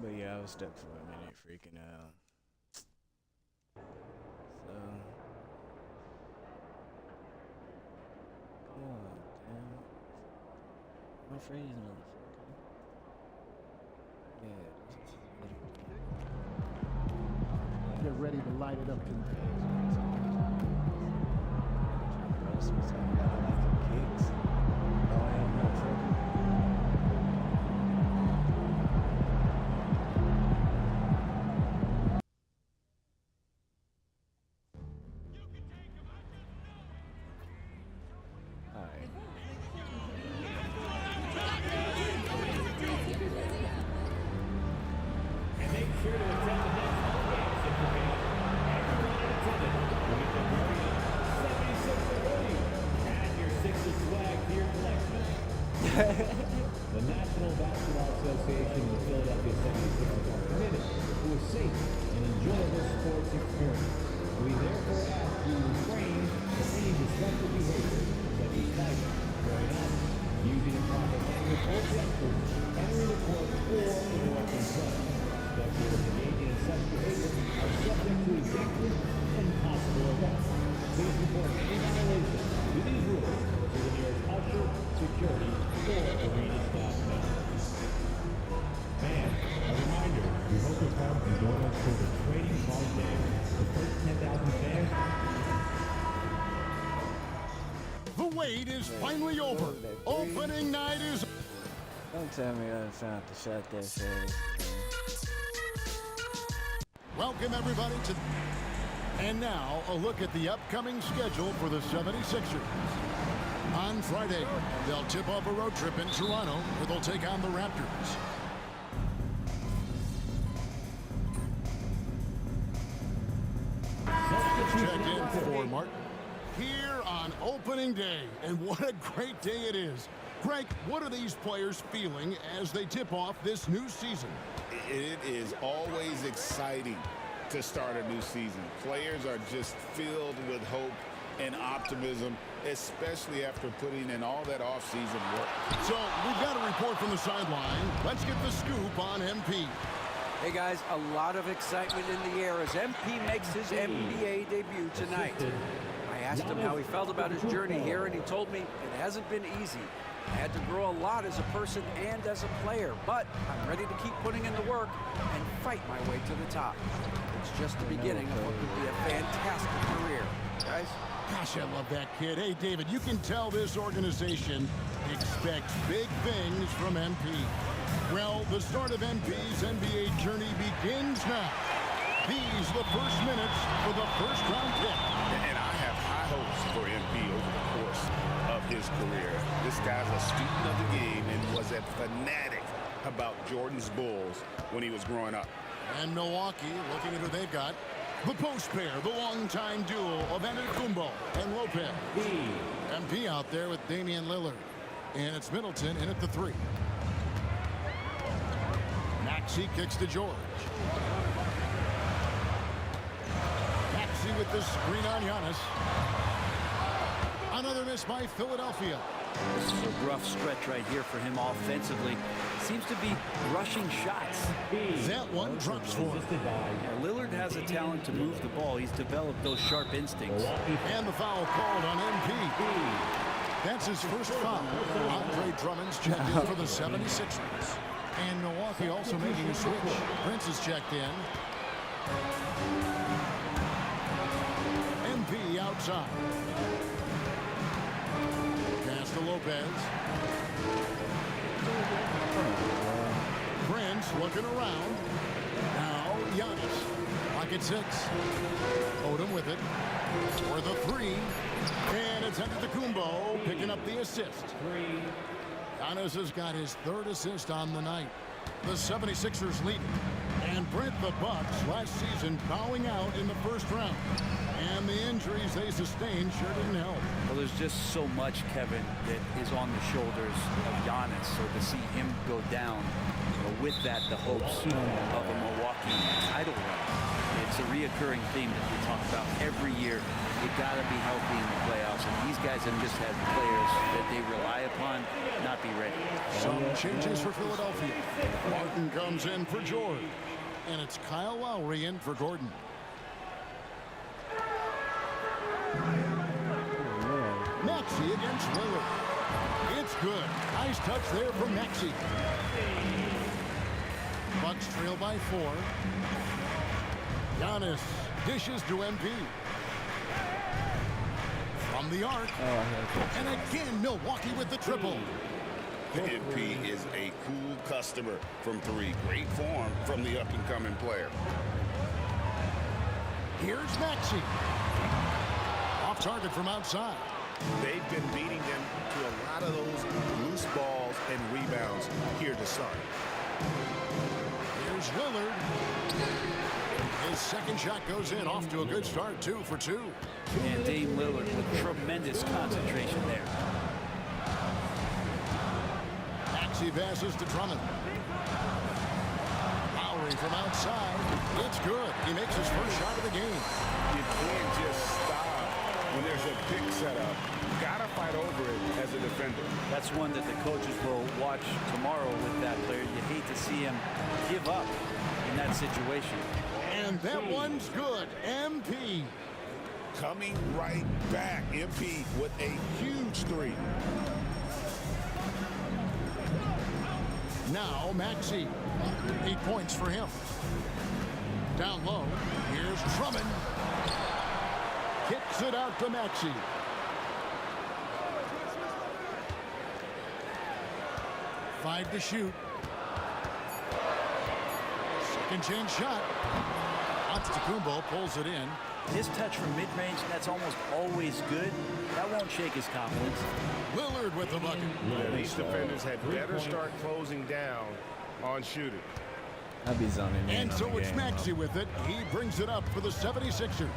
But yeah, I was stuck for a minute freaking out. So, come on, damn. I'm afraid he's motherfucker. Yeah. Get ready to light it up tonight. The National Basketball Association and the Philadelphia 76ers are committed to a safe and enjoyable sports experience. We therefore ask you to refrain from any disruptive behavior, such as fighting, throwing up, using improper language or gestures, entering the court, or interrupting play. Spectators engaging in such behavior are subject to ejections and possible arrest. Please report any violation to these rules to the nearest usher, security, or arena staff members. And a reminder, we hope you'll come and join us for the Trading Card Day. The first 10,000 fans. The wait is finally over. Opening night is... Don't tell me I found the shot that fast. Welcome everybody to... And now, a look at the upcoming schedule for the 76ers. On Friday, they'll tip off a road trip in Toronto, where they'll take on the Raptors. Check in for Martin here on opening day, and what a great day it is. Greg, what are these players feeling as they tip off this new season? It is always exciting to start a new season. Players are just filled with hope and optimism, especially after putting in all that off-season work. So we've got a report from the sideline. Let's get the scoop on MP. Hey guys, a lot of excitement in the air as MP makes his NBA debut tonight. I asked him how he felt about his journey here, and he told me it hasn't been easy. I had to grow a lot as a person and as a player, but I'm ready to keep putting in the work and fight my way to the top. It's just the beginning of what could be a fantastic career. Guys? Gosh, I love that kid. Hey, David, you can tell this organization expects big things from MP. Well, the start of MP's NBA journey begins now. These are the first minutes for the first-round pick. And I have high hopes for MP over the course of his career. This guy's a student of the game and was a fanatic about Jordan's Bulls when he was growing up. And Milwaukee, looking at who they've got. The post pair, the longtime duo of Antetokounmpo and Lopez. MP out there with Damian Lillard. And it's Middleton in at the 3. Maxey kicks to George. Maxey with the screen on Giannis. Another miss by Philadelphia. This is a rough stretch right here for him offensively. Seems to be rushing shots. That one drops for him. Yeah, Lillard has a talent to move the ball. He's developed those sharp instincts. And the foul called on MP. That's his first foul. Andre Drummond's checked in for the 76ers. And Milwaukee also making a switch. Prince is checked in. MP outside. Pass to Lopez. Prince looking around. Now Giannis. Lock at 6. Odom with it. For the 3. And it's Antetokounmpo picking up the assist. Giannis has got his 3rd assist on the night. The 76ers lead. And And Brent, the Bucks last season bowing out in the first round. And the injuries they sustained sure didn't help. Well, there's just so much, Kevin, that is on the shoulders of Giannis. So to see him go down, with that, the hopes of a Milwaukee title run. It's a reoccurring theme that we talk about every year. You got to be healthy in the playoffs, and these guys have just had players that they rely upon not be ready. Some changes for Philadelphia. Martin comes in for George, and it's Kyle Lowry in for Gordon. Maxey against Lillard. It's good. Nice touch there from Maxey. Bucks trail by 4. Giannis dishes to MP. From the arc. And again, Milwaukee with the triple. MP is a cool customer from 3. Great form from the up-and-coming player. Here's Maxey. Off target from outside. They've been beating them to a lot of those loose balls and rebounds here to start. Here's Lillard. His second shot goes in, off to a good start, 2 for 2. And Dame Lillard with tremendous concentration there. Maxey passes to Drummond. Lowry from outside. It's good. He makes his first shot of the game. You can't just stop when there's a big setup. You gotta fight over it as a defender. That's one that the coaches will watch tomorrow with that player. You hate to see him give up in that situation. And that one's good. MP. Coming right back. MP with a huge 3. Now Maxey. 8 points for him. Down low. Here's Drummond. Kicks it out to Maxey. Five to shoot. Second chance shot. Antetokounmpo pulls it in. His touch from mid-range, that's almost always good. That won't shake his confidence. Lillard with the bucket. These defenders had better start closing down on shooting. I'd be zoning in. And on so the it's game, Maxey with it. He brings it up for the 76ers.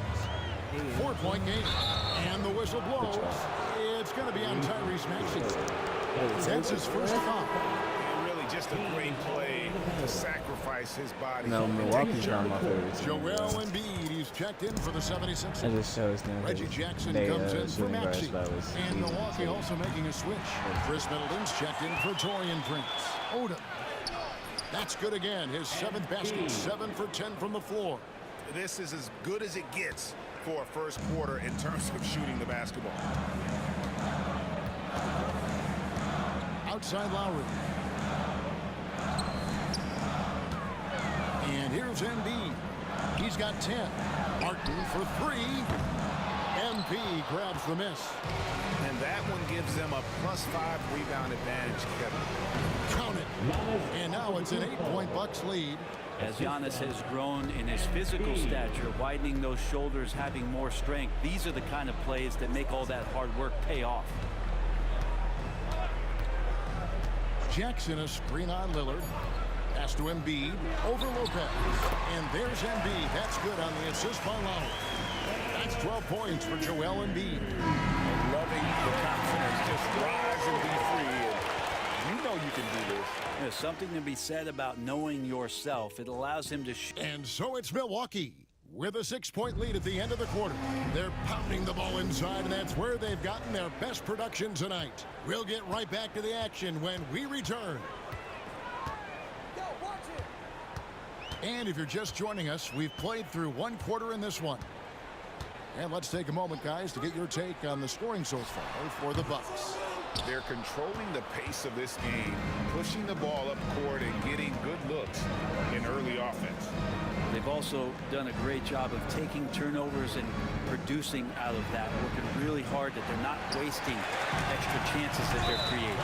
4-point game. And the whistle blows. It's going to be on Tyrese Maxey. That's his first foul. Really just a great play to sacrifice his body. No, Milwaukee's not my favorite team. Joel Embiid, he's checked in for the 76ers. It just shows them. Reggie Jackson comes in for Maxey. And Milwaukee also making a switch. Chris Middleton's checked in for Torian Prince. Odom. That's good again. His 7th basket, 7 for 10 from the floor. This is as good as it gets for a first quarter in terms of shooting the basketball. Outside Lowry. And here's Embiid. He's got 10. Martin for 3. MP grabs the miss. And that one gives them a +5 rebound advantage, Kevin. Count it. And now it's an 8-point Bucks lead. As Giannis has grown in his physical stature, widening those shoulders, having more strength, these are the kind of plays that make all that hard work pay off. Jackson, a screen on Lillard. Pass to Embiid. Over Lopez. And there's Embiid. That's good on the assist by Lowry. That's 12 points for Joel Embiid. Loving the confidence. Just rise and be free. And you know you can do this. There's something to be said about knowing yourself. It allows him to And so it's Milwaukee with a 6-point lead at the end of the quarter. They're pounding the ball inside, and that's where they've gotten their best production tonight. We'll get right back to the action when we return. And if you're just joining us, we've played through 1 quarter in this one. And let's take a moment, guys, to get your take on the scoring so far for the Bucks. They're controlling the pace of this game, pushing the ball up court and getting good looks in early offense. They've also done a great job of taking turnovers and producing out of that, working really hard that they're not wasting extra chances that they're creating.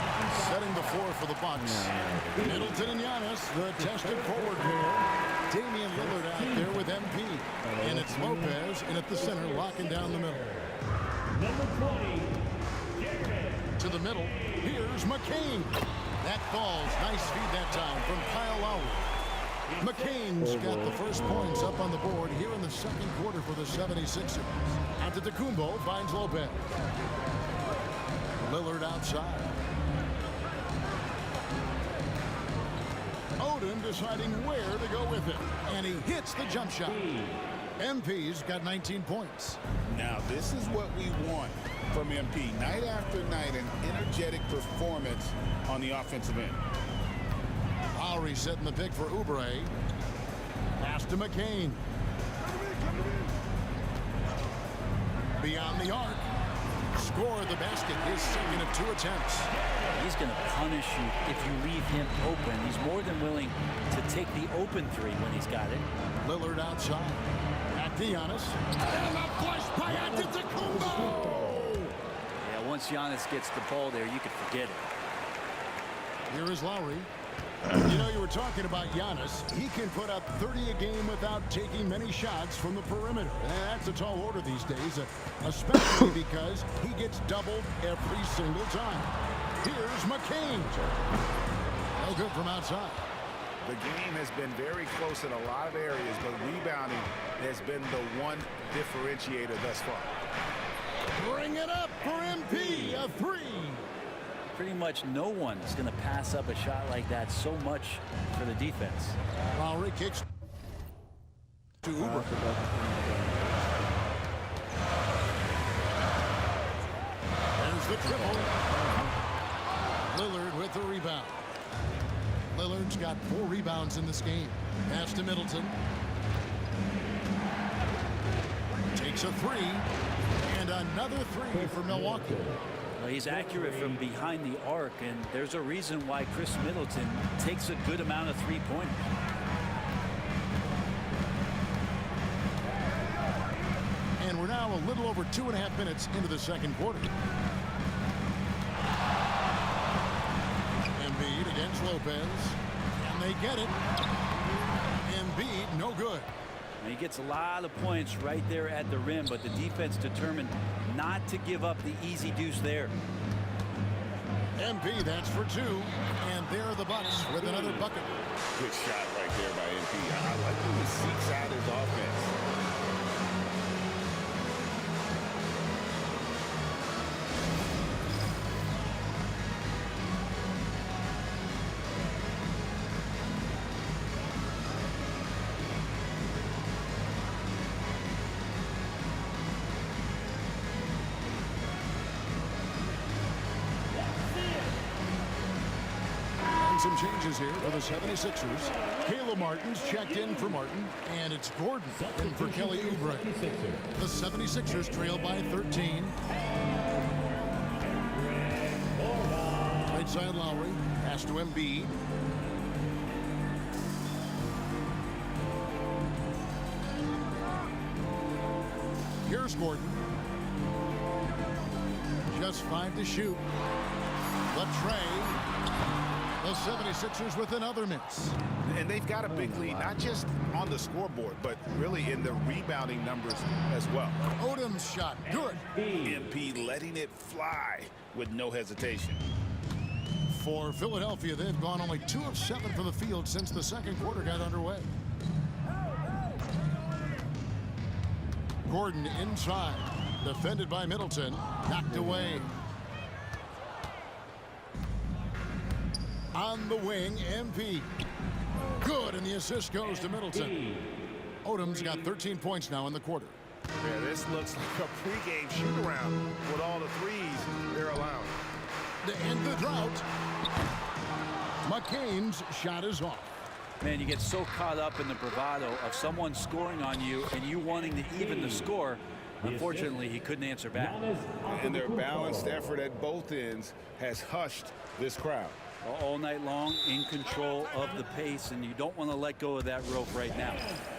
Setting the floor for the Bucks. Middleton and Giannis, the tested forward pair. Damian Lillard out there with MP. And it's Lopez in at the center, locking down the middle. Number 20, To the middle, here's McCain. That falls. Nice feed that time from Kyle Lowry. McCain's got the first points up on the board here in the second quarter for the 76ers. Antetokounmpo finds Lopez. Lillard outside. Odom deciding where to go with it. And he hits the jump shot. MP's got 19 points. Now, this is what we want from MP. Night after night, an energetic performance on the offensive end. Lowry setting the pick for Oubre. Pass to McCain. Beyond the arc. Score the basket. His second of 2 attempts. He's going to punish you if you leave him open. He's more than willing to take the open three when he's got it. Lillard outside. Back to Giannis. And a flush by Antetokounmpo. Yeah, once Giannis gets the ball there, you can forget it. Here is Lowry. You know, you were talking about Giannis. He can put up 30 a game without taking many shots from the perimeter. And that's a tall order these days, especially because he gets doubled every single time. Here's McCain. No good from outside. The game has been very close in a lot of areas, but rebounding has been the one differentiator thus far. Bring it up for MP. A 3. Pretty much no one is going to pass up a shot like that so much for the defense. Lowry kicks to Oubre. There's the triple. Lillard with the rebound. Lillard's got 4 rebounds in this game. Pass to Middleton. Takes a 3. And another 3 for Milwaukee. Well, he's accurate from behind the arc, and there's a reason why Chris Middleton takes a good amount of three-pointers. And we're now a little over 2.5 minutes into the second quarter. Embiid against Lopez. And they get it. Embiid, no good. And he gets a lot of points right there at the rim, but the defense determined not to give up the easy deuce there. MP, that's for 2. And there are the Bucks with another bucket. Good shot right there by MP. I like when he seeks out his offense. Some changes here for the 76ers. Caleb Martin's checked in for Martin, and it's Gordon in for Kelly Oubre. The 76ers trail by 13. Right side Lowry, pass to Embiid. Here's Gordon. Just 5 to shoot. Latrey. The 76ers with another miss. And they've got a big lead, not just on the scoreboard, but really in the rebounding numbers as well. Odom's shot, good. MP letting it fly with no hesitation. For Philadelphia, they've gone only 2 of 7 from the field since the second quarter got underway. Gordon inside, defended by Middleton, knocked away. On the wing, MP. Good, and the assist goes to Middleton. Odom's got 13 points now in the quarter. Yeah, this looks like a pregame shoot-around with all the threes they're allowing. To end the drought, McCain's shot is off. Man, you get so caught up in the bravado of someone scoring on you and you wanting to even the score. Unfortunately, he couldn't answer back. And their balanced effort at both ends has hushed this crowd. All night long, in control of the pace, and you don't want to let go of that rope right now.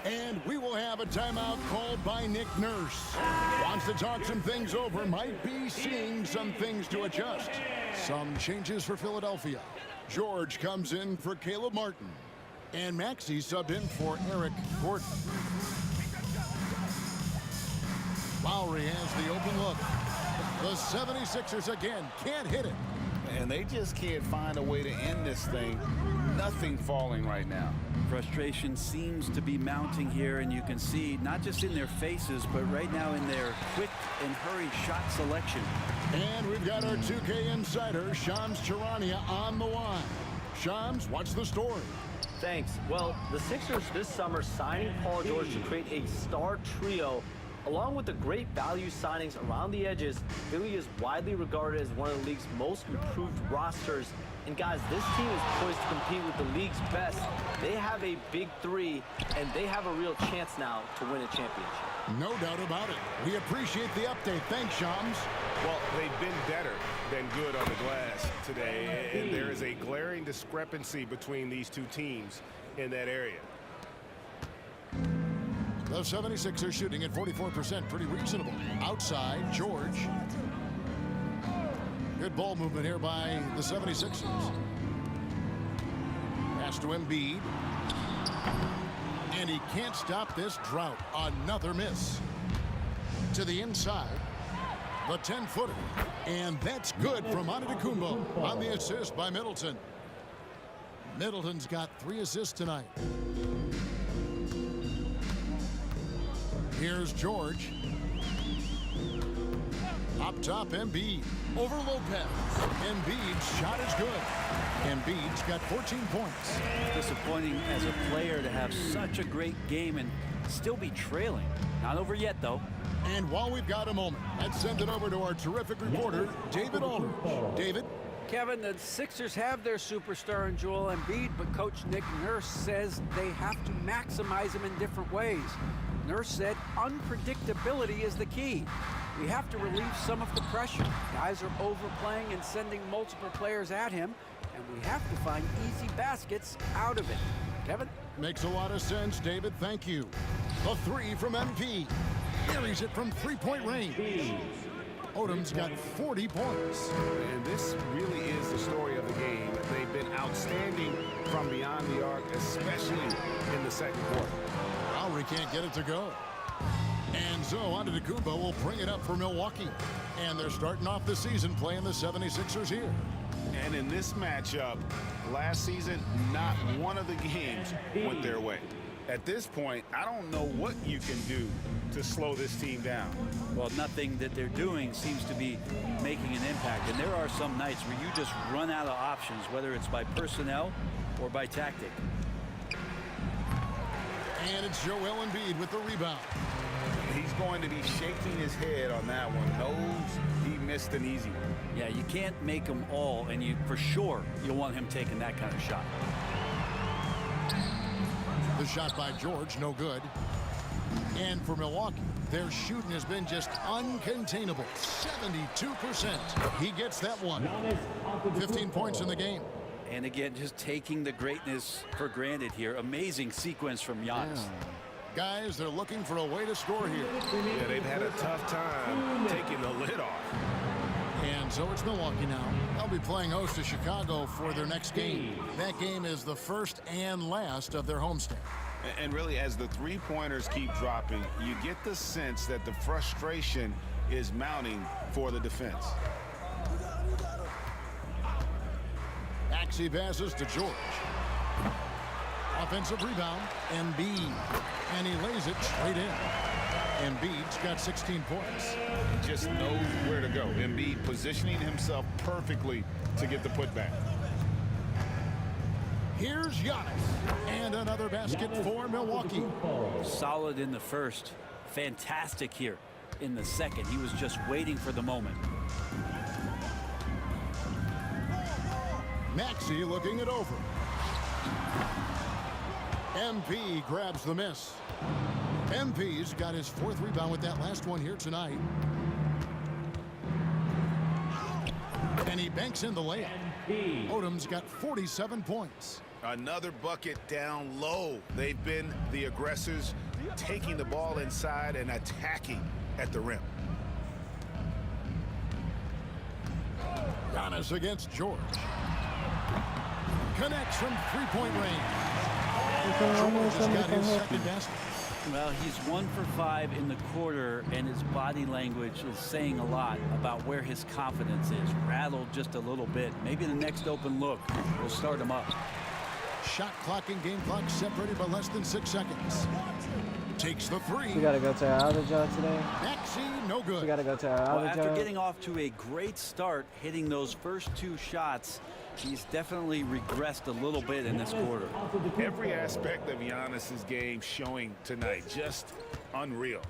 And we will have a timeout called by Nick Nurse. Wants to talk some things over, might be seeing some things to adjust. Some changes for Philadelphia. George comes in for Caleb Martin. And Maxey subbed in for Eric Gordon. Lowry has the open look. The 76ers again can't hit it. And they just can't find a way to end this thing. nothing falling right now. Frustration seems to be mounting here, and you can see not just in their faces, but right now in their quick and hurried shot selection. And we've got our 2K insider, Shams Charania, on the line. Shams, what's the story? Thanks. Well, the Sixers this summer signing Paul George to create a star trio. Along with the great value signings around the edges, Philly is widely regarded as one of the league's most improved rosters. And guys, this team is poised to compete with the league's best. They have a big three, and they have a real chance now to win a championship. No doubt about it. We appreciate the update. Thanks, Shams. Well, they've been better than good on the glass today, and there is a glaring discrepancy between these two teams in that area. The 76ers shooting at 44%, pretty reasonable. Outside, George. Good ball movement here by the 76ers. Pass to Embiid. And he can't stop this drought. Another miss. To the inside. The 10-footer. And that's good from Antetokounmpo on the assist by Middleton. Middleton's got 3 assists tonight. Here's George. Up top, Embiid. Over Lopez. Embiid's shot is good. Embiid's got 14 points. Disappointing as a player to have such a great game and still be trailing. Not over yet, though. And while we've got a moment, let's send it over to our terrific reporter, David Aldridge. David? Kevin, the Sixers have their superstar in Joel Embiid, but Coach Nick Nurse says they have to maximize him in different ways. Nurse said unpredictability is the key. We have to relieve some of the pressure. Guys are overplaying and sending multiple players at him, and we have to find easy baskets out of it. Kevin? Makes a lot of sense, David. Thank you. A 3 from MP. Carries it from 3-point range. Odom's got 40 points. And this really is the story of the game. They've been outstanding from beyond the arc, especially in the second quarter. Lowry can't get it to go. And so Antetokounmpo will bring it up for Milwaukee. And they're starting off the season playing the 76ers here. And in this matchup, last season, not one of the games went their way. At this point, I don't know what you can do to slow this team down. Well, nothing that they're doing seems to be making an impact. And there are some nights where you just run out of options, whether it's by personnel or by tactic. And it's Joel Embiid with the rebound. He's going to be shaking his head on that one. Knows he missed an easy one. Yeah, you can't make them all, and you for sure you'll want him taking that kind of shot. The shot by George, no good. And for Milwaukee, their shooting has been just uncontainable. 72%. He gets that one. 15 points in the game. And again, just taking the greatness for granted here. Amazing sequence from Giannis. Yeah. Guys, they're looking for a way to score here. Yeah, they've had a tough time taking the lid off. And so it's Milwaukee now. They'll be playing host to Chicago for their next game. That game is the first and last of their homestand. And really, as the three-pointers keep dropping, you get the sense that the frustration is mounting for the defense. Maxey passes to George. Offensive rebound, Embiid. And he lays it straight in. Embiid's got 16 points. He just knows where to go. Embiid positioning himself perfectly to get the putback. Here's Giannis. And another basket for Milwaukee. Solid in the first. Fantastic here in the second. He was just waiting for the moment. Maxey looking it over. MP grabs the miss. MP's got his 4th rebound with that last one here tonight. And he banks in the layup. Odom's got 47 points. Another bucket down low. They've been the aggressors, taking the ball inside and attacking at the rim. Giannis against George. Connects from 3-point range. George has got his second basket. Well, he's 1 for 5 in the quarter, and his body language is saying a lot about where his confidence is. Rattled just a little bit. Maybe the next open look will start him up. Shot clock and game clock separated by less than 6 seconds. Takes the three. We gotta go to our other job today. Maxey, no good. We gotta go to our Well, other after job. getting off to a great start, hitting those first 2 shots, he's definitely regressed a little bit in this quarter. Every aspect of Giannis's game showing tonight, just unreal.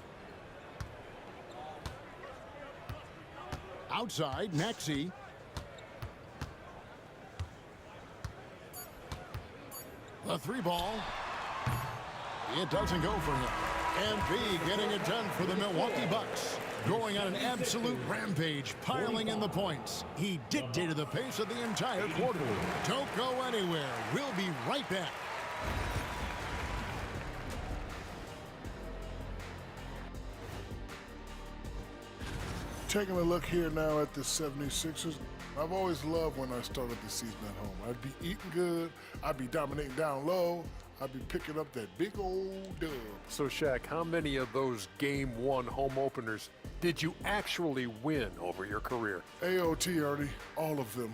Outside, Maxey. The 3 ball. It doesn't go for him. MP getting it done for the Milwaukee Bucks. Going on an absolute rampage, piling in the points. He dictated the pace of the entire quarter. Don't go anywhere. We'll be right back. Taking a look here now at the 76ers. I've always loved when I started the season at home. I'd be eating good. I'd be dominating down low. I'd be picking up that big old dub. So, Shaq, how many of those Game 1 home openers did you actually win over your career? AOT, Ernie, all of them.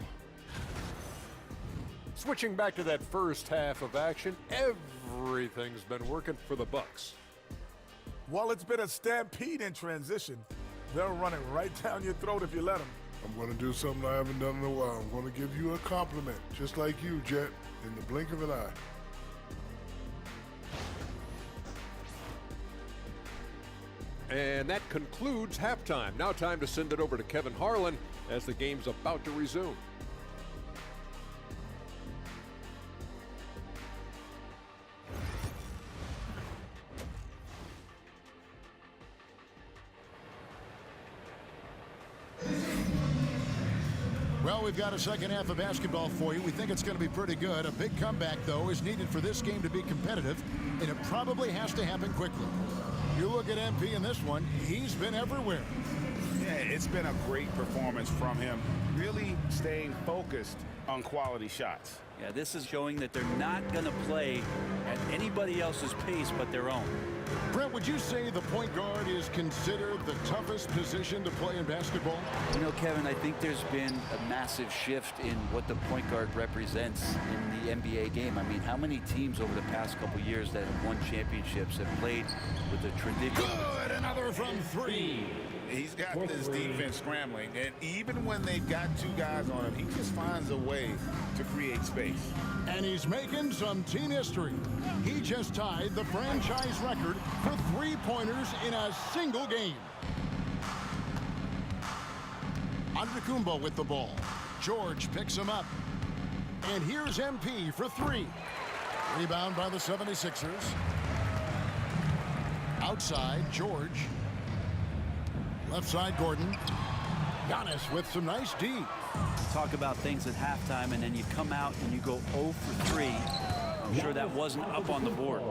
Switching back to that first half of action, everything's been working for the Bucks. Well, it's been a stampede in transition. They're running right down your throat if you let them. I'm going to do something I haven't done in a while. I'm going to give you a compliment, just like you, Jet, in the blink of an eye. And that concludes halftime. Now time to send it over to Kevin Harlan as the game's about to resume. Well, we've got a second half of basketball for you. We think it's going to be pretty good. A big comeback, though, is needed for this game to be competitive, and it probably has to happen quickly. You look at MP in this one, he's been everywhere. Yeah, it's been a great performance from him, really staying focused on quality shots. Yeah, this is showing that they're not going to play at anybody else's pace but their own. Brent, would you say the point guard is considered the toughest position to play in basketball? You know, Kevin, I think there's been a massive shift in what the point guard represents in the NBA game. I mean, how many teams over the past couple years that have won championships have played with the tradition? Good, another from 3. He's got this defense scrambling, and even when they've got 2 guys on him, he just finds a way to create space. And he's making some team history. He just tied the franchise record for 3-pointers in a single game. Antetokounmpo with the ball. George picks him up. And here's MP for 3. Rebound by the 76ers. Outside, George. Left side, Gordon. Giannis with some nice D. Talk about things at halftime, and then you come out and you go 0 for 3. I'm sure that wasn't up on the board.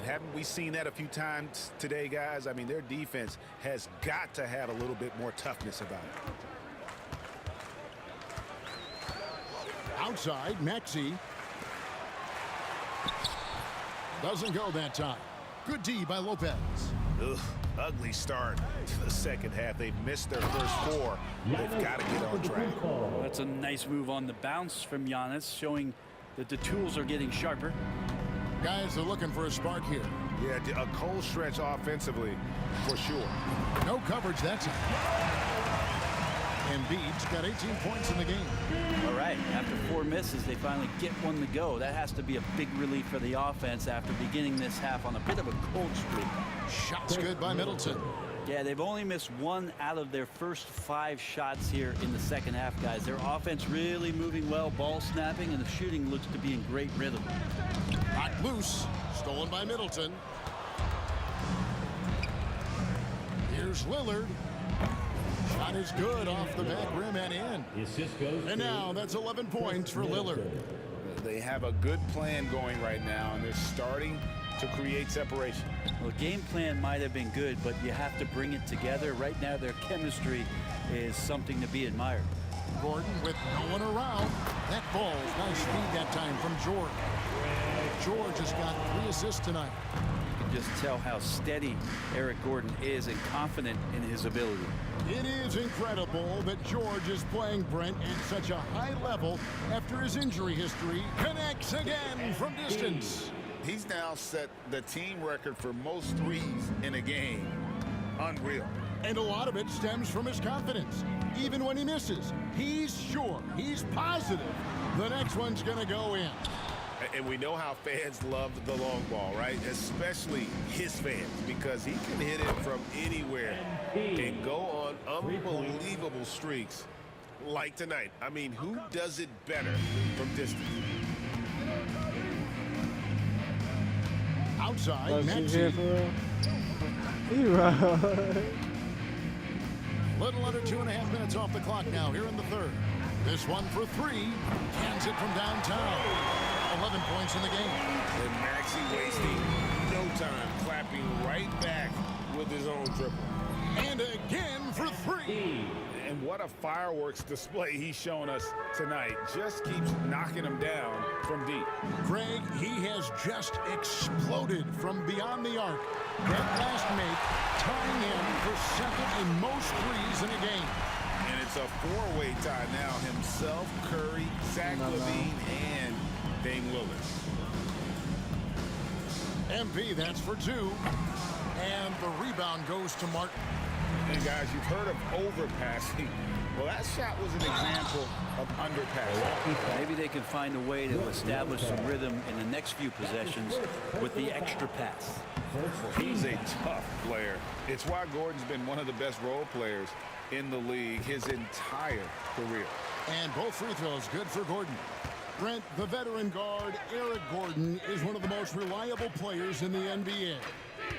Haven't we seen that a few times today, guys? I mean, their defense has got to have a little bit more toughness about it. Outside, Maxey. Doesn't go that time. Good D by Lopez. Ugh, ugly start to the second half. They've missed their first 4. They've got to get on track. That's a nice move on the bounce from Giannis, showing that the tools are getting sharper. Guys are looking for a spark here. Yeah, a cold stretch offensively, for sure. No coverage that time. Embiid's got 18 points in the game. All right, after 4 misses, they finally get one to go. That has to be a big relief for the offense after beginning this half on a bit of a cold streak. Shots good by Middleton. Yeah, they've only missed 1 out of their first 5 shots here in the second half, guys. Their offense really moving well, ball snapping, and the shooting looks to be in great rhythm. Knocked loose, stolen by Middleton. Here's Lillard. Shot is good off the back rim and in. And now that's 11 points for Lillard. They have a good plan going right now, and they're starting to create separation. Well, game plan might have been good, but you have to bring it together. Right now, their chemistry is something to be admired. Gordon with no one around. That ball, nice feed that time from George. George has got 3 assists tonight. You can just tell how steady Eric Gordon is and confident in his ability. It is incredible that George is playing Brent at such a high level after his injury history. Connects again from distance. He's now set the team record for most threes in a game. Unreal. And a lot of it stems from his confidence. Even when he misses, he's sure, he's positive the next one's going to go in. And we know how fans love the long ball, right? Especially his fans, because he can hit it from anywhere and go on unbelievable streaks like tonight. I mean, who does it better from distance? Outside, little under 2.5 minutes off the clock now here in the third. This one for three. Cans it from downtown. 11 points in the game. And Maxey wasting no time, clapping right back with his own triple. And again for three. And what a fireworks display he's shown us tonight. Just keeps knocking him down from deep. Greg, he has just exploded from beyond the arc. That last make tying him for second in most threes in a game. And it's a four-way tie now. Himself, Curry, Zach LaVine, and Dame Lillard. MP, that's for two. And the rebound goes to Martin. And guys, you've heard of overpassing. Well, that shot was an example of underpassing. Maybe they can find a way to establish some rhythm in the next few possessions with the extra pass. He's a tough player. It's why Gordon's been one of the best role players in the league his entire career. And both free throws good for Gordon. Brent, the veteran guard, Eric Gordon, is one of the most reliable players in the NBA.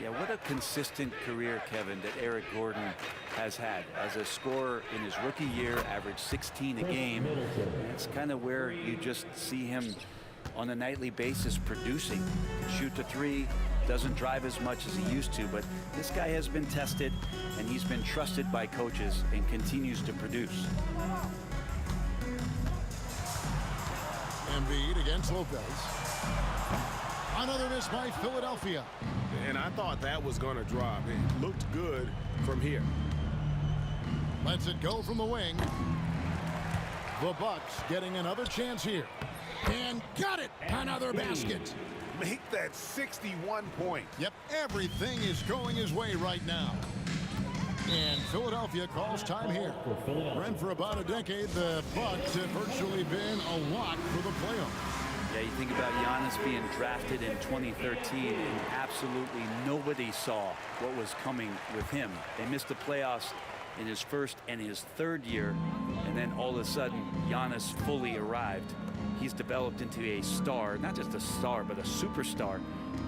Yeah, what a consistent career, Kevin, that Eric Gordon has had. As a scorer in his rookie year, averaged 16 a game. That's kind of where you just see him on a nightly basis producing. Shoot the three, doesn't drive as much as he used to, but this guy has been tested, and he's been trusted by coaches and continues to produce. Embiid against Lopez. Another miss by Philadelphia. And I thought that was going to drop. It looked good from here. Lets it go from the wing. The Bucks getting another chance here. And got it! Another basket. Make that 61 points. Yep, everything is going his way right now. And Philadelphia calls time here. Brent, for about a decade, the Bucks have virtually been a lock for the playoffs. Yeah, you think about Giannis being drafted in 2013, and absolutely nobody saw what was coming with him. They missed the playoffs in his first and his third year, and then all of a sudden, Giannis fully arrived. He's developed into a star, not just a star, but a superstar,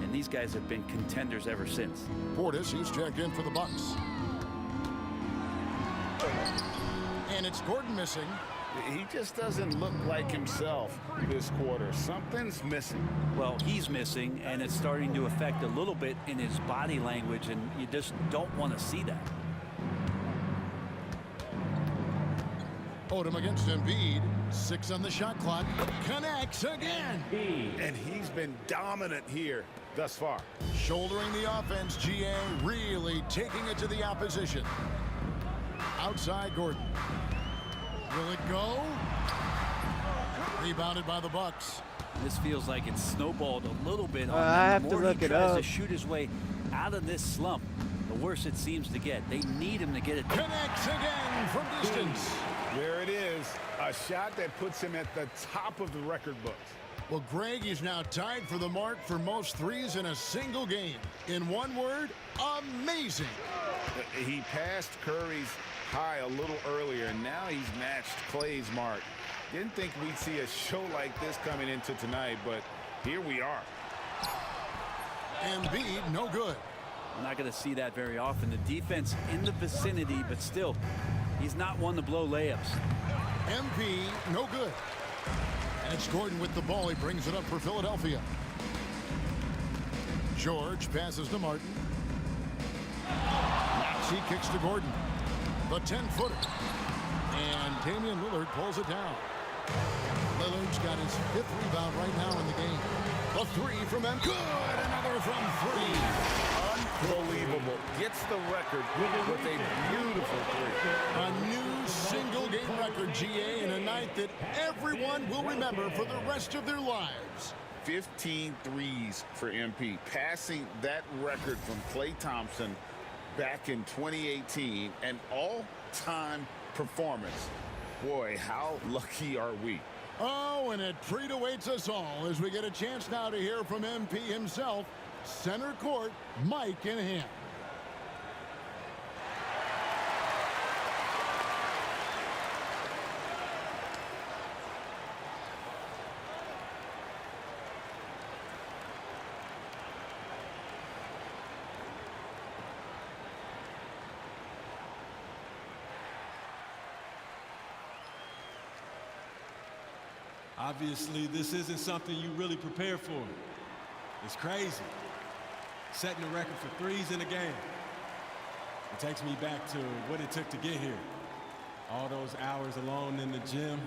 and these guys have been contenders ever since. Portis, he's checked in for the Bucks. And it's Gordon missing. He just doesn't look like himself this quarter. Something's missing. Well, he's missing, and it's starting to affect a little bit in his body language, and you just don't want to see that. Odom against Embiid. 6 on the shot clock. Connects again. And he's been dominant here thus far. Shouldering the offense, GA really taking it to the opposition. Outside Gordon. Will it go? Rebounded by the Bucks. This feels like it's snowballed a little bit on I him. have The to more look he it tries up. to shoot his way out of this slump, the worse it seems to get. They need him to get it. Connects again from distance. There it is. A shot that puts him at the top of the record books. Well, Greg is now tied for the mark for most threes in a single game. In one word, amazing. He passed Curry's high a little earlier, and now he's matched Clay's mark. Didn't think we'd see a show like this coming into tonight, but here we are. Embiid, no good. We're not going to see that very often. The defense in the vicinity, but still, he's not one to blow layups. MP, no good. And it's Gordon with the ball. He brings it up for Philadelphia. George passes to Martin. Maxey kicks to Gordon. The 10-footer. And Damian Lillard pulls it down. Lillard's got his 5th rebound right now in the game. A three from him. Good! Another from 3. gets the record with a beautiful three. A new single-game record, GA, in a night that everyone will remember for the rest of their lives. 15 threes for MP, passing that record from Klay Thompson back in 2018, an all-time performance. Boy, how lucky are we? Oh, and a treat awaits us all as we get a chance now to hear from MP himself, center court, mic in hand. Obviously, this isn't something you really prepare for. It's crazy. Setting the record for threes in a game. It takes me back to what it took to get here. All those hours alone in the gym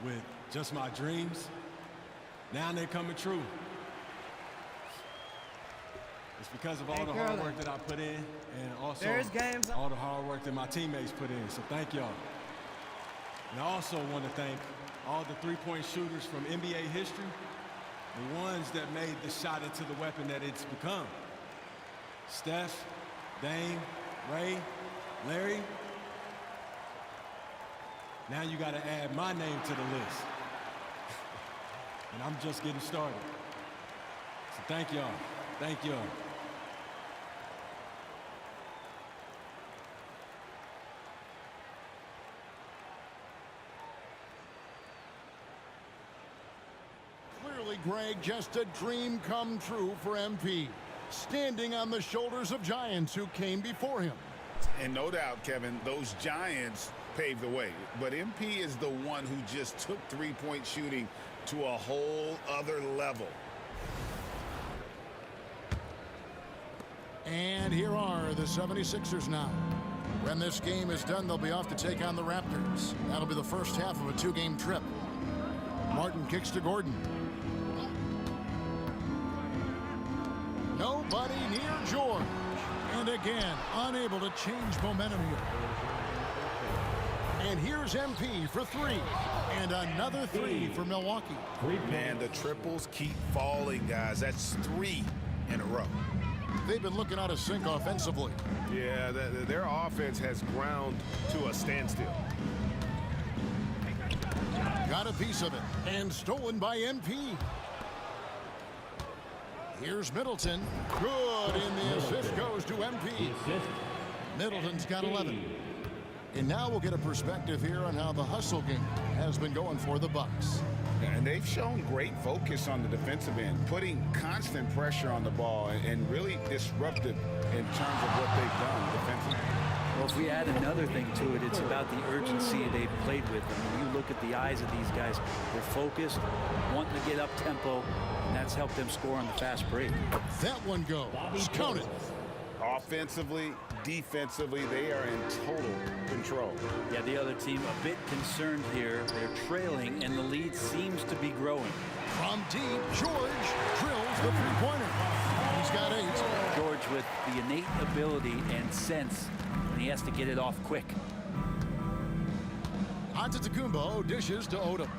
with just my dreams. Now they're coming true. It's because of all the hard work that I put in and also all the hard work that my teammates put in. So thank y'all. And I also want to thank all the three-point shooters from NBA history, the ones that made the shot into the weapon that it's become. Steph, Dame, Ray, Larry. Now you got to add my name to the list. And I'm just getting started. So thank y'all. Thank y'all. Greg, just a dream come true for MP, standing on the shoulders of giants who came before him. And no doubt, Kevin, those giants paved the way. But MP is the one who just took three-point shooting to a whole other level. And here are the 76ers now. When this game is done, they'll be off to take on the Raptors. That'll be the first half of a two-game trip. Martin kicks to Gordon. Nobody near George. And again, unable to change momentum here. And here's MP for three. And another three for Milwaukee. Man, the triples keep falling, guys. That's three in a row. They've been looking out of sync offensively. Yeah, their offense has ground to a standstill. Got a piece of it. And stolen by MP. Here's Middleton. Good, and the assist goes to MP. Middleton's got 11. And now we'll get a perspective here on how the hustle game has been going for the Bucks. And they've shown great focus on the defensive end, putting constant pressure on the ball and really disruptive in terms of what they've done defensively. Well, if we add another thing to it, it's about the urgency they've played with. I mean, you look at the eyes of these guys, they're focused, wanting to get up tempo, and that's helped them score on the fast break. That one goes. Count it. Offensively, defensively, they are in total control. Yeah, the other team a bit concerned here. They're trailing, and the lead seems to be growing. From deep, George drills the three-pointer. He's got 8. George with the innate ability and sense, and he has to get it off quick. Antetokounmpo dishes to Odom.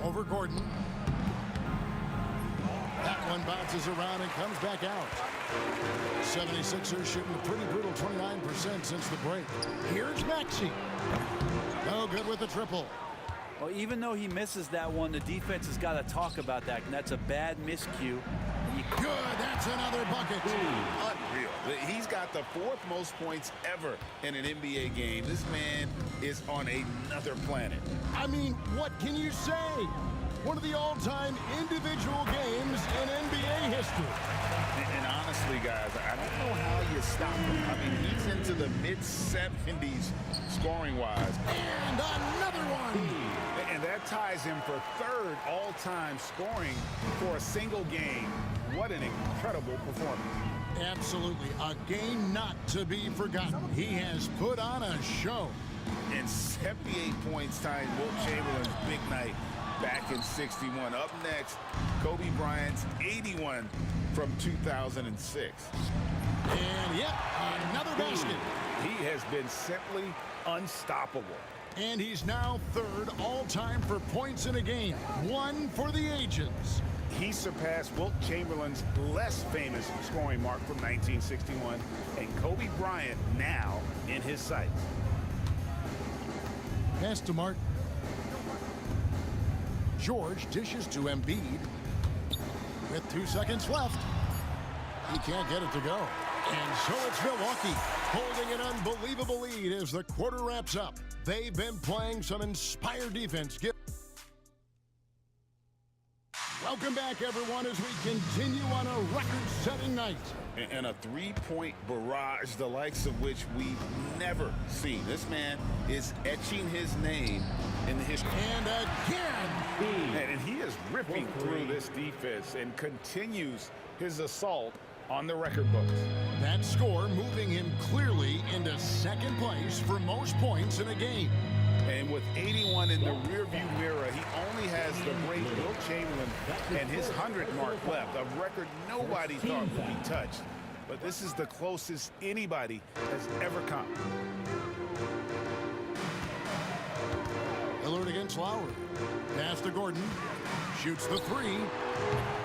Over Gordon. That one bounces around and comes back out. 76ers shooting a pretty brutal 29% since the break. Here's Maxey. No good with the triple. Well, even though he misses that one, the defense has got to talk about that, and that's a bad miscue. Good, that's another bucket. Unreal. He's got the 4th most points ever in an NBA game. This man is on another planet. I mean, what can you say? One of the all-time individual games in NBA history. And honestly, guys, I don't know how you stop him. I mean, he's into the mid-70s scoring-wise. And another one. And that ties him for 3rd all-time scoring for a single game. What an incredible performance. Absolutely. A game not to be forgotten. He has put on a show. And 78 points tying Wilt Chamberlain's big night back in '61. Up next, Kobe Bryant's 81 from 2006. And yep, another basket. He has been simply unstoppable. And he's now third all-time for points in a game. One for the ages. He surpassed Wilt Chamberlain's less famous scoring mark from 1961, and Kobe Bryant now in his sights. Pass to Martin. George dishes to Embiid. With 2 seconds left, he can't get it to go. And so it's Milwaukee holding an unbelievable lead as the quarter wraps up. They've been playing some inspired defense. Welcome back, everyone, as we continue on a record-setting night. And a three-point barrage, the likes of which we've never seen. This man is etching his name in the history. And again! And he is ripping through this defense and continues his assault on the record books. That score moving him clearly into second place for most points in a game. And with 81 in the rearview mirror, he only has the great Wilt Chamberlain and his 100 mark left, a record nobody thought would be touched. But this is the closest anybody has ever come. Lillard against Lowry. Pass to Gordon. Shoots the three.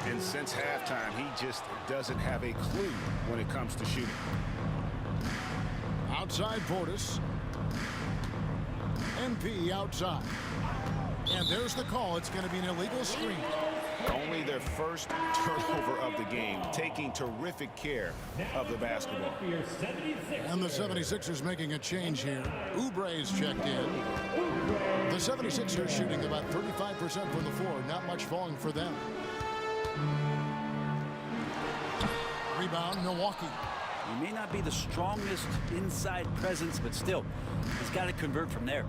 And since halftime, he just doesn't have a clue when it comes to shooting. Outside Portis. MP outside. And there's the call. It's going to be an illegal screen. Only their first turnover of the game, taking terrific care of the basketball. And the 76ers making a change here. Oubre's checked in. The 76ers shooting about 35% from the floor. Not much falling for them. Rebound, Milwaukee. He may not be the strongest inside presence, but still, he's got to convert from there.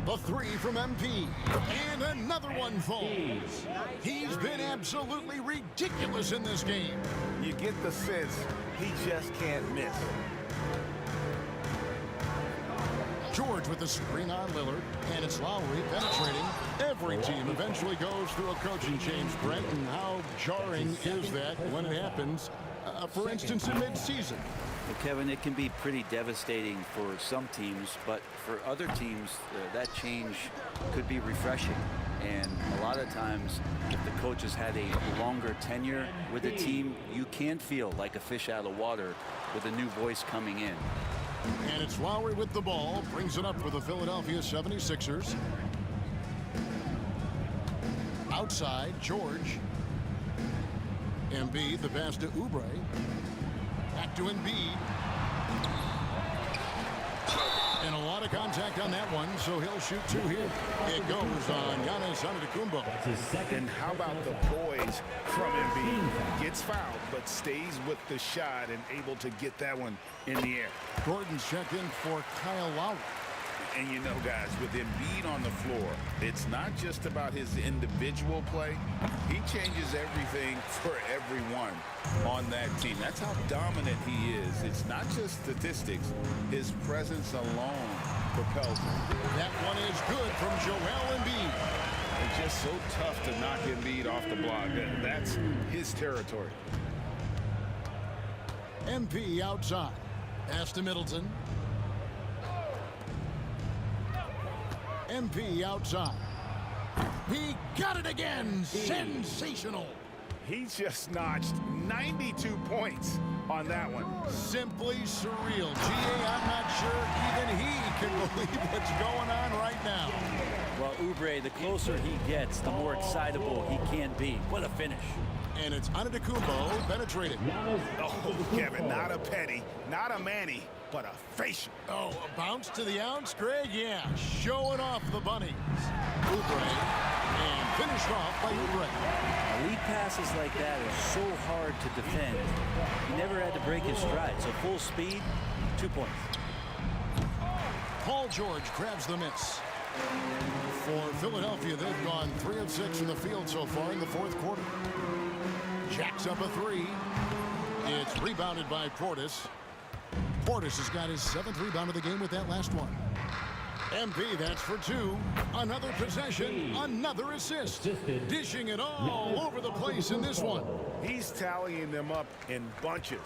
The three from MP. And another one falls. He's been absolutely ridiculous in this game. You get the sense he just can't miss. George with the screen on Lillard, and it's Lowry penetrating. Every team eventually goes through a coaching change, Brent, and how jarring is that when it happens, for instance, in mid-season? Well, Kevin, it can be pretty devastating for some teams, but for other teams, that change could be refreshing. And a lot of times, if the coach has had a longer tenure with the team, you can feel like a fish out of water with a new voice coming in. And it's Lowry with the ball, brings it up for the Philadelphia 76ers. Outside, George. Embiid, the pass to Oubre. Back to Embiid. And a lot of contact on that one, so he'll shoot two here. It goes on Giannis Antetokounmpo. And how about the poise from Embiid? Gets fouled, but stays with the shot and able to get that one in the air. Gordon's checked in for Kyle Lowry. And you know, guys, with Embiid on the floor, it's not just about his individual play. He changes everything for everyone on that team. That's how dominant he is. It's not just statistics. His presence alone propels him. That one is good from Joel Embiid. It's just so tough to knock Embiid off the block. That's his territory. MP outside. Pass to Middleton. MP outside. He got it again. Sensational. He just notched 92 points on that one. Simply surreal. G.A., I'm not sure even he can believe what's going on right now. Well, Oubre, the closer he gets, the more excitable he can be. What a finish. And it's Antetokounmpo penetrated. Oh, Kevin, not a petty, not a Manny, but a facial. Oh, a bounce to the ounce, Greg? Yeah, showing off the bunnies. Oubre, and finished off by Oubre. Lead passes like that are so hard to defend. He never had to break his stride, so full speed, 2 points. Paul George grabs the miss. For Philadelphia, they've gone 3 of 6 from the field so far in the fourth quarter. Jacks up a three. It's rebounded by Portis. Portis has got his 7th rebound of the game with that last one. MP, that's for 2. Another possession, another assist. Dishing it all over the place in this one. He's tallying them up in bunches.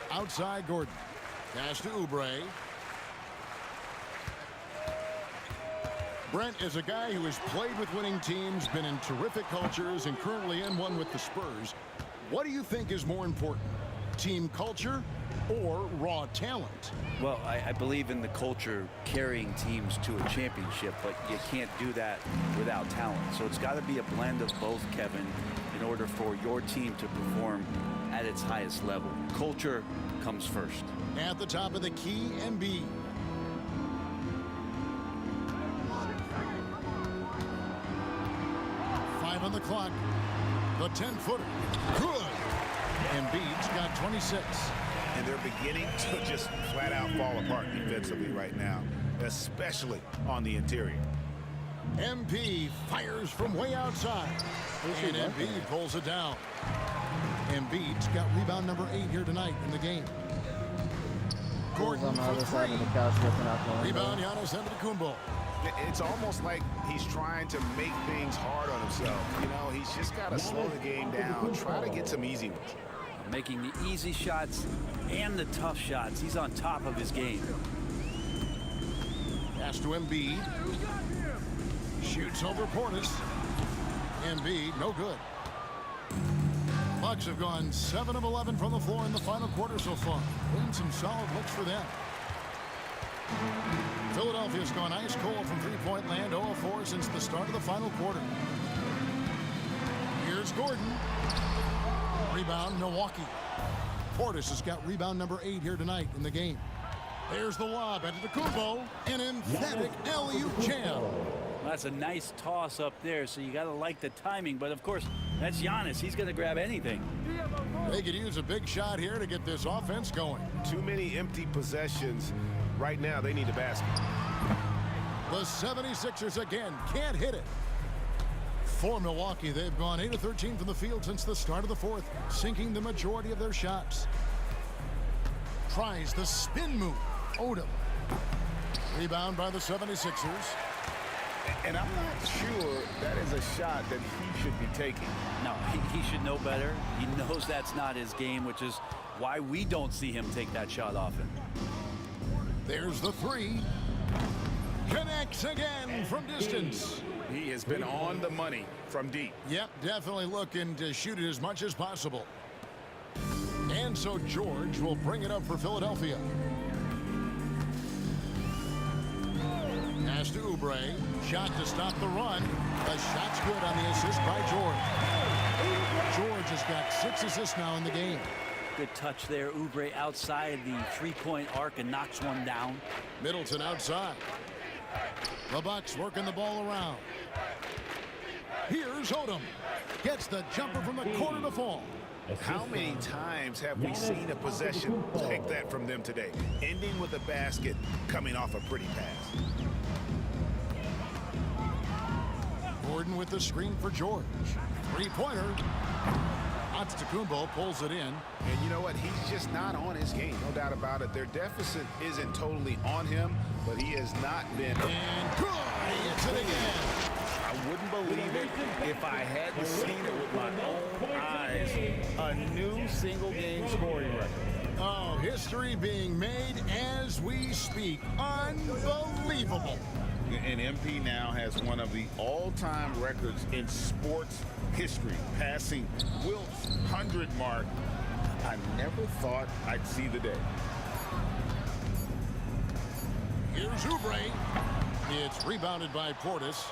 Outside Gordon. Pass to Oubre. Brent is a guy who has played with winning teams, been in terrific cultures, and currently in one with the Spurs. What do you think is more important, team culture or raw talent? Well, I believe in the culture carrying teams to a championship, but you can't do that without talent. So it's got to be a blend of both, Kevin, in order for your team to perform at its highest level. Culture comes first. At the top of the key, Embiid. On the clock, the 10-footer, good. Embiid's got 26. And they're beginning to just flat out fall apart defensively right now, especially on the interior. MP fires from way outside, and Embiid pulls it down. Embiid's got rebound number 8 here tonight in the game. Gordon for 3. Rebound, Giannis Antetokounmpo. It's almost like he's trying to make things hard on himself. You know, he's just got to slow the game down, try to get some easy ones. Making the easy shots and the tough shots. He's on top of his game. Pass to Embiid. Shoots over Portis. Embiid, no good. Bucks have gone 7 of 11 from the floor in the final quarter so far. Been some solid looks for them. Philadelphia's gone ice cold from three-point land, 0 of 4 since the start of the final quarter. Here's Gordon. Rebound, Milwaukee. Portis has got rebound number 8 here tonight in the game. There's the lob at Antetokounmpo, an emphatic alley-oop jam. Well, that's a nice toss up there, so you got to like the timing. But, of course, that's Giannis. He's going to grab anything. They could use a big shot here to get this offense going. Too many empty possessions. Right now, they need a basket. The 76ers again can't hit it. For Milwaukee, they've gone 8 of 13 from the field since the start of the fourth, sinking the majority of their shots. Tries the spin move. Odom. Rebound by the 76ers. And I'm not sure that is a shot that he should be taking. No, he should know better. He knows that's not his game, which is why we don't see him take that shot often. There's the 3. Connects again from distance. He has been on the money from deep. Yep, definitely looking to shoot it as much as possible. And so George will bring it up for Philadelphia. Pass to Oubre. Shot to stop the run. The shot's good on the assist by George. George has got 6 assists now in the game. Good touch there. Oubre outside the three-point arc and knocks one down. Middleton outside. The Bucks working the ball around. Here's Odom. Gets the jumper from the corner to fall. How many times have we seen a possession like that from them today? Ending with a basket, coming off a pretty pass. Gordon with the screen for George. Three-pointer. Antetokounmpo pulls it in. And you know what? He's just not on his game. No doubt about it. Their deficit isn't totally on him, but he has not been. And good. He hits it again. I wouldn't believe it if I hadn't seen it with my own eyes. A new single-game scoring record. Oh, history being made as we speak. Unbelievable. And MP now has one of the all-time records in sports history, passing Wilt's 100 mark. I never thought I'd see the day. Here's Oubre. It's rebounded by Portis.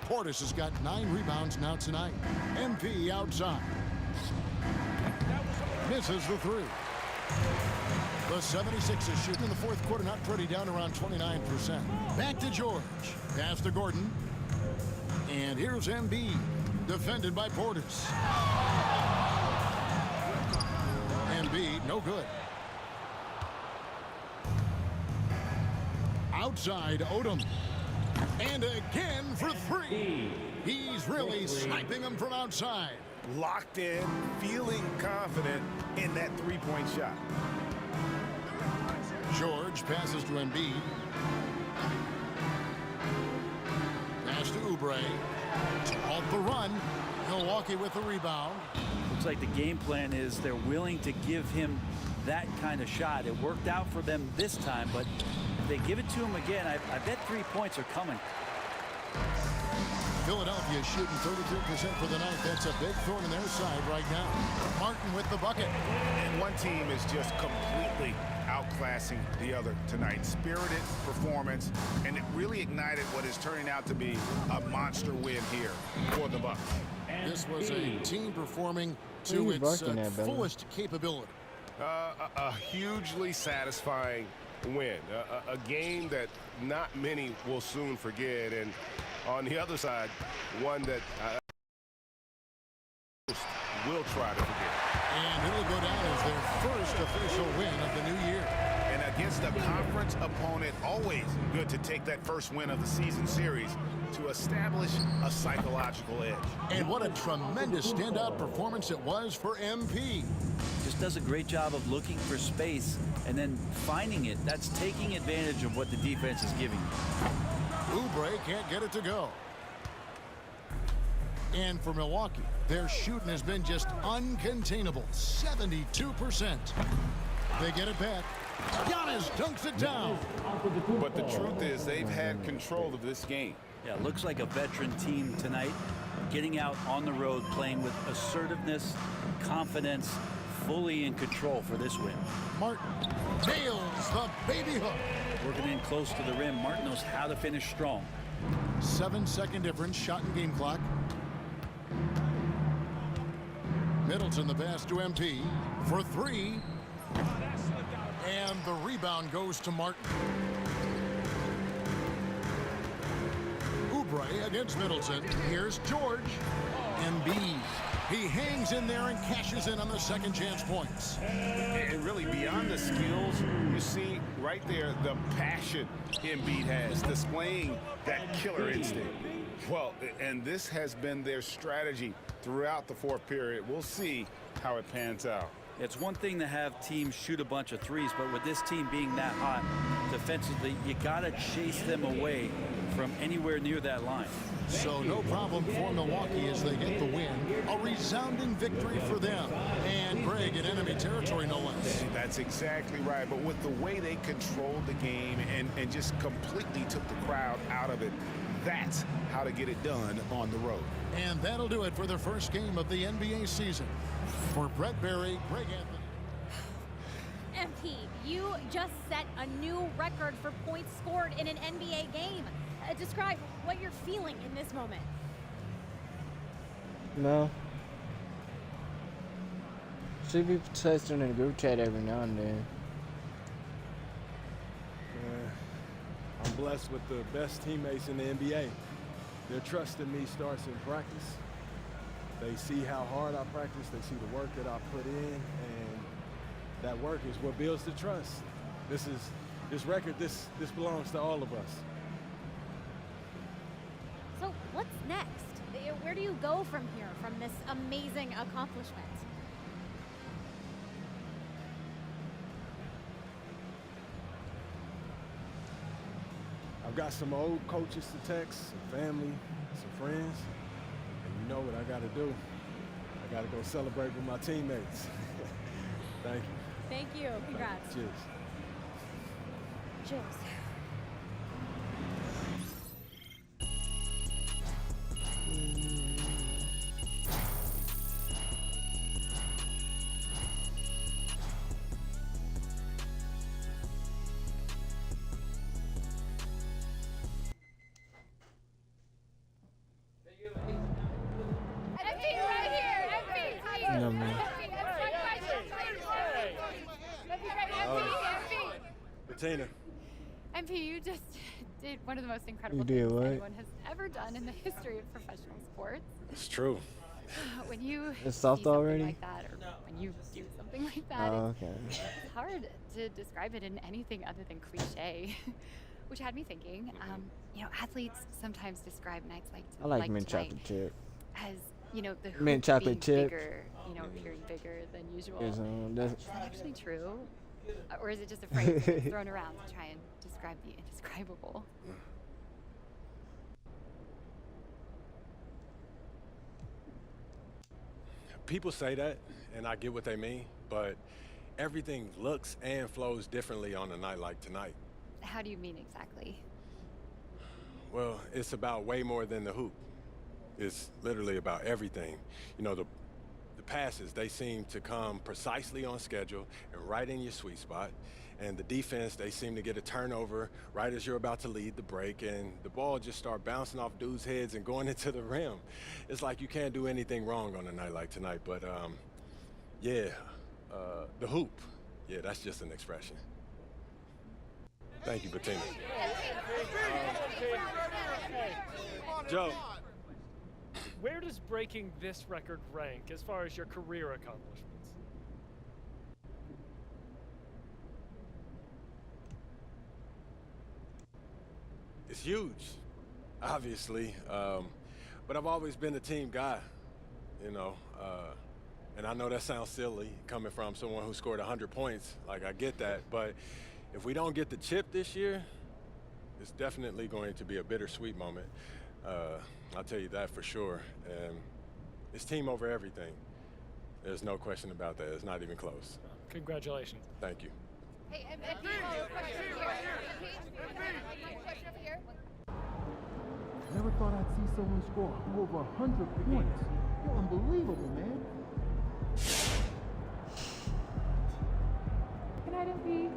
Portis has got 9 rebounds now tonight. MP outside. Misses the 3. The 76ers shooting in the fourth quarter, not pretty, down around 29%. Back to George. Pass to Gordon. And here's Embiid, defended by Portis. Embiid, no good. Outside, Odom. And again for 3. He's really sniping them from outside. Locked in, feeling confident in that three-point shot. George passes to Embiid. Pass to Oubre. To halt the run. Milwaukee with the rebound. Looks like the game plan is they're willing to give him that kind of shot. It worked out for them this time, but if they give it to him again, I bet 3 points are coming. Philadelphia shooting 33% for the night. That's a big thorn in their side right now. Martin with the bucket. And one team is just completely outclassing the other tonight. Spirited performance, and it really ignited what is turning out to be a monster win here for the Bucks. This was a team performing to its fullest capability. A hugely satisfying win. A game that not many will soon forget. And on the other side, one that will try to forget. And it'll go down as their first official win of the new year. And against a conference opponent, always good to take that first win of the season series to establish a psychological edge. And what a tremendous standout performance it was for MP. Just does a great job of looking for space and then finding it. That's taking advantage of what the defense is giving you. Oubre can't get it to go. And for Milwaukee, their shooting has been just uncontainable. 72%. They get it back. Giannis dunks it down. But the truth is they've had control of this game. Yeah, looks like a veteran team tonight, getting out on the road, playing with assertiveness, confidence, fully in control for this win. Martin nails the baby hook. Working in close to the rim, Martin knows how to finish strong. 7-second difference, shot and game clock. Middleton the pass to MP for three. And the rebound goes to Martin. Oubre against Middleton. Here's George. Embiid. He hangs in there and cashes in on the second chance points. And really beyond the skills, you see right there the passion Embiid has, displaying that killer instinct. Well, and this has been their strategy throughout the fourth period. We'll see how it pans out. It's one thing to have teams shoot a bunch of threes, but with this team being that hot defensively, you got to chase them away from anywhere near that line. So no problem for Milwaukee as they get the win. A resounding victory for them. And Greg in enemy territory, no less. That's exactly right. But with the way they controlled the game and just completely took the crowd out of it, that's how to get it done on the road. And that'll do it for the first game of the NBA season. For Brett Berry, Greg Anthony. MP, you just set a new record for points scored in an NBA game. Describe what you're feeling in this moment. No. Should be texting in a group chat every now and then. I'm blessed with the best teammates in the NBA. Their trust in me starts in practice. They see how hard I practice. They see the work that I put in, and that work is what builds the trust. This record belongs to all of us. So what's next? Where do you go from here, from this amazing accomplishment? I've got some old coaches to text, some family, some friends, and you know what I got to do. I got to go celebrate with my teammates. Thank you. Thank you. Congrats. Cheers. Cheers. No, man. Bettina. MP, you just did one of the most incredible You did things what? anyone has ever done in the history of professional sports. It's true. When you It's see soft something already? like that, or when you do something like that, Oh, okay. it's hard to describe it in anything other than cliche. Which had me thinking, you know, athletes sometimes describe nights I like like mint tonight chocolate chip. as, you know, the Mint hoop chocolate being chip. bigger, you know, appearing bigger than usual. Yes, Is that actually true? Or is it just a phrase that's thrown around to try and describe the indescribable? People say that, and I get what they mean, but everything looks and flows differently on a night like tonight. How do you mean exactly? Well, it's about way more than the hoop. It's literally about everything. You know, the passes, they seem to come precisely on schedule and right in your sweet spot. And the defense, they seem to get a turnover right as you're about to lead the break, and the ball just start bouncing off dudes' heads and going into the rim. It's like you can't do anything wrong on a night like tonight, but the hoop, yeah, that's just an expression. Thank you, Bettina. Joe. Where does breaking this record rank as far as your career accomplishments? It's huge, obviously, but I've always been a team guy, you know, and I know that sounds silly coming from someone who scored 100 points. Like, I get that, but if we don't get the chip this year, it's definitely going to be a bittersweet moment. I'll tell you that for sure. And it's team over everything. There's no question about that. It's not even close. Congratulations. Thank you. Hey, question over here. Never thought I'd see someone score over 100 points. You're unbelievable, man. Good night, MP.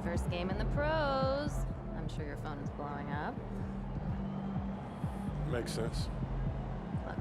First game in the pros. I'm sure your phone is blowing up. Makes sense. Look,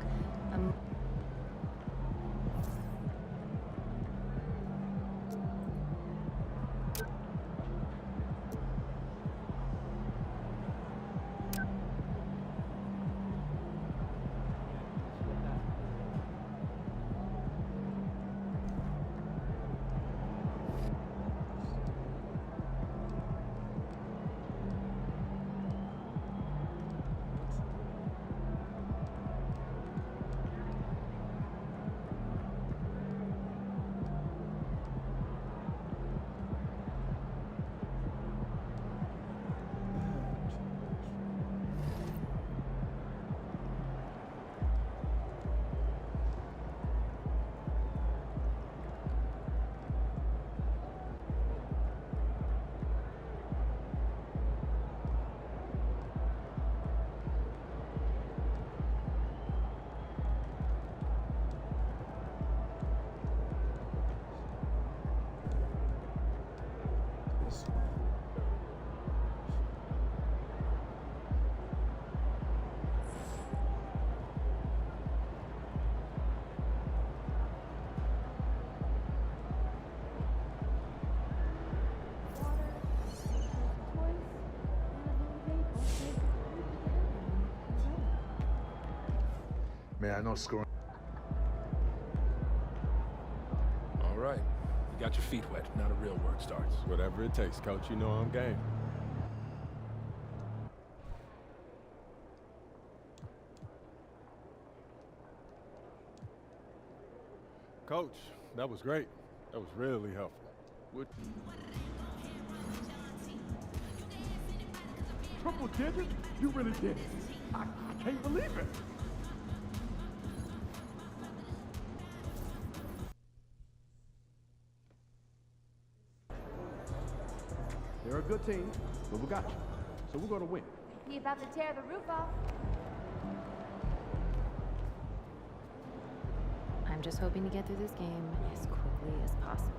Man, I know scoring. All right. You got your feet wet. Now the real work starts. Whatever it takes, Coach. You know I'm game. Coach, that was great. That was really helpful. Triple digits? You really did. I can't believe it. They're a good team, but we got you. So we're gonna win. He about to tear the roof off. I'm just hoping to get through this game as quickly as possible.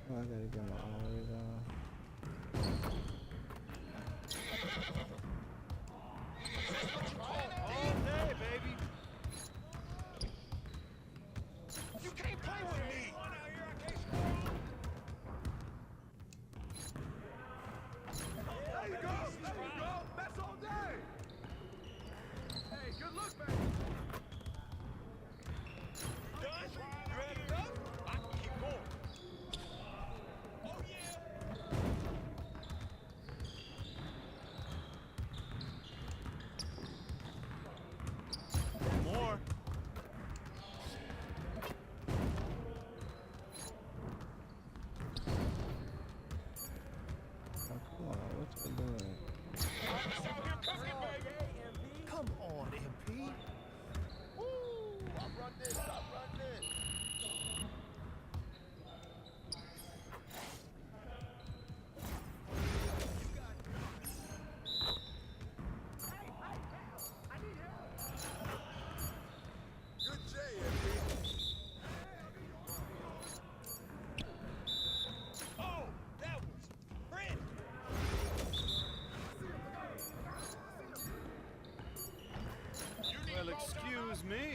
Oh, I gotta get my always on. All day, baby. You can't play with me. There you go. There you go. That's all day. Hey, good look, baby. Done? You ready to go? I can keep going. Oh, yeah. More. Oh, come on, what you doing? Come on, MP. Woo! I run this. Good J, MP. Oh, that was pretty. Well, excuse me.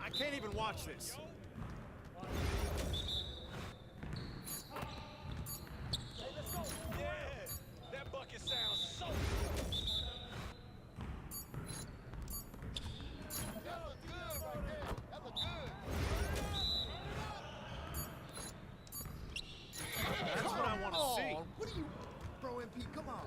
I can't even watch this. Hey, let's go. Yeah, that bucket sounds so. That looked good right there. That looked good. That's what I want to see. What are you, bro, MP? Come on.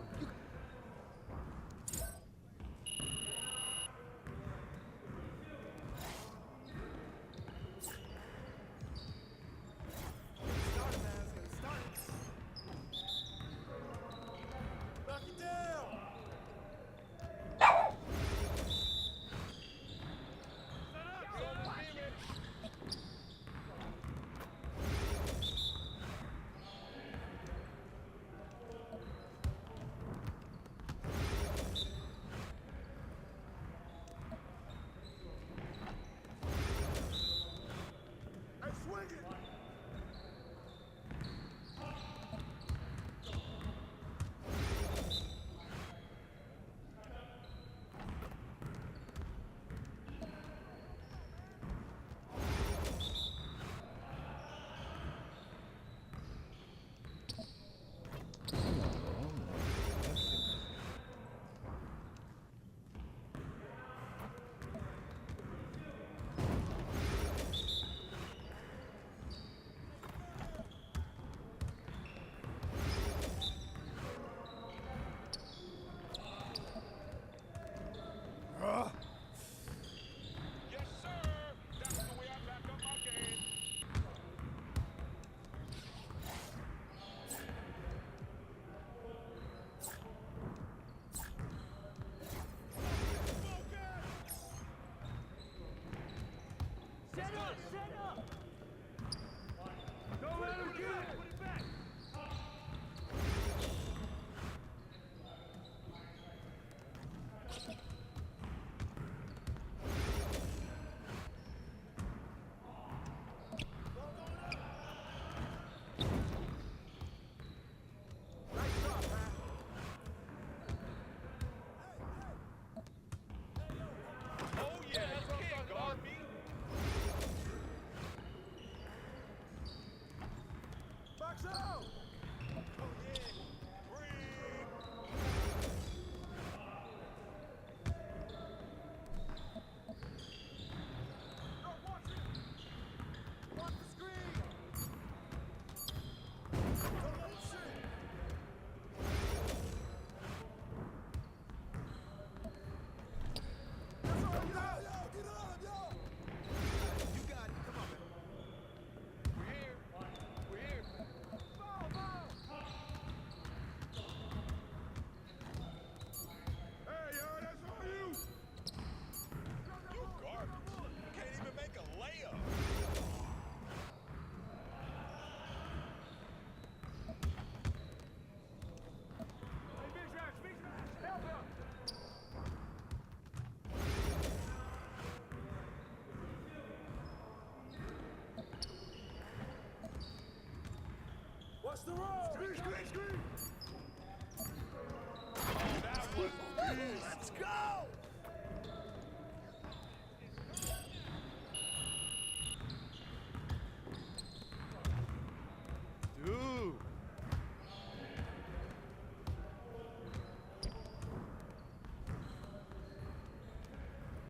Watch the road! Screen, screen, screen! Oh, that was big. Let's go!